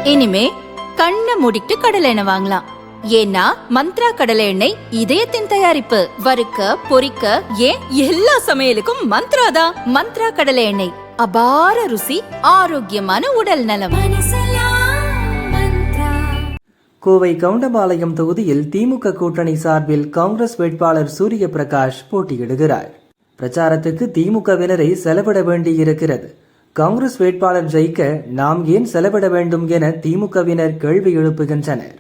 இனிமே கண்ணை மூடிட்டு கடலை எண்ணெய் வாங்கலாம். ஏன்னா மந்த்ரா கடலை எண்ணெய் இதயத்தின் தயாரிப்பு. வறுக்க பொரிக்க ஏன் எல்லா சமையலுக்கும் மந்த்ரா தான். மந்த்ரா கடலை எண்ணெய், அபார ருசி, ஆரோக்கியமான உடல் நலம். கோவை கவுண்டம்பாளையம் தொகுதியில் திமுக கூட்டணி சார்பில் காங்கிரஸ் வேட்பாளர் சூரிய பிரகாஷ் போட்டியிடுகிறார். பிரச்சாரத்துக்கு திமுகவினரை செலவிட வேண்டியிருக்கிறது. காங்கிரஸ் வேட்பாளர் ஜெயிக்க நாம் ஏன் செலவிட வேண்டும் என திமுகவினர் கேள்வி எழுப்புகின்றனர்.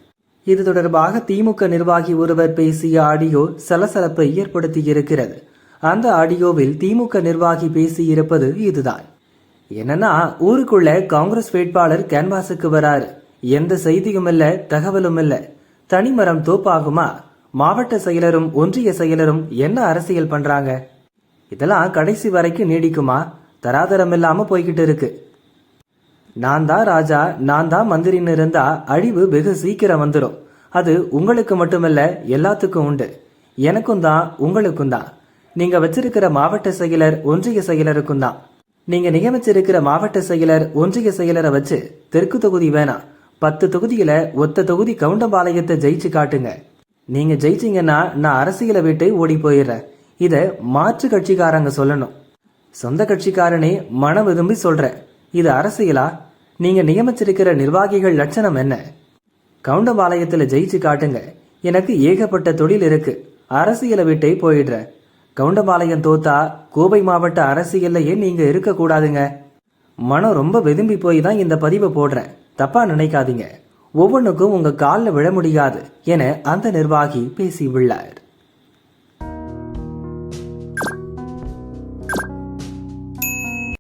இது தொடர்பாக திமுக நிர்வாகி ஒருவர் பேசிய ஆடியோ சலசலப்பை ஏற்படுத்தியிருக்கிறது. அந்த ஆடியோவில் திமுக நிர்வாகி பேசியிருப்பது இதுதான். என்னன்னா, ஊருக்குள்ள காங்கிரஸ் வேட்பாளர் கேன்வாஸுக்கு வராரு, எந்த செய்தியும் இல்ல, தகவலும் இல்ல, தனிமரம் தோப்பாகுமா? மாவட்ட செயலரும் ஒன்றிய செயலரும் என்ன அரசியல் பண்றாங்க? இதெல்லாம் கடைசி வரைக்கும் நீடிக்குமா? தராதரம் இல்லாம போய்கிட்டு இருக்கு. நான் தான் ராஜா, நான் தான் மந்திரின்னு இருந்தா அழிவு வெகு சீக்கிரம் வந்துடும். அது உங்களுக்கு மட்டுமல்ல, எல்லாத்துக்கும் உண்டு. எனக்கும் தான், உங்களுக்கும் தான். நீங்க வச்சிருக்கிற மாவட்ட செயலர் ஒன்றிய செயலருக்கும் தான். நீங்க நியமிச்சிருக்கிற மாவட்ட செயலர் ஒன்றிய செயலரை வச்சு தெற்கு தொகுதி வேணாம், 10 தொகுதியில ஒத்த தொகுதி கவுண்டம்பாளையத்தை ஜெயிச்சு காட்டுங்க. நீங்க ஜெயிச்சிங்கன்னா நான் அரசியலை விட்டு ஓடி போயிடுறேன். இத மாற்று கட்சிக்காரங்க சொல்லணும். சொந்த கட்சிக்காரனே மன விரும்பி சொல்றேன். இது அரசியலா? நீங்க நியமிச்சிருக்கிற நிர்வாகிகள் லட்சணம் என்ன? கவுண்டம்பாளையத்துல ஜெயிச்சு காட்டுங்க. எனக்கு ஏகப்பட்ட தொழில் இருக்கு, அரசியலை விட்டே போயிடுறேன். கவுண்டம்பாளையம் தோத்தா கோவை மாவட்ட அரசியல்லையே நீங்க இருக்க கூடாதுங்க. மனம் ரொம்ப வெதும்பி போய் தான் இந்த பதிவை போடுறேன், தப்பா நினைக்காதீங்க. ஒவ்வொன்றுக்கும் உங்க காலில் விழ முடியாது என அந்த நிர்வாகி பேசி உள்ளார்.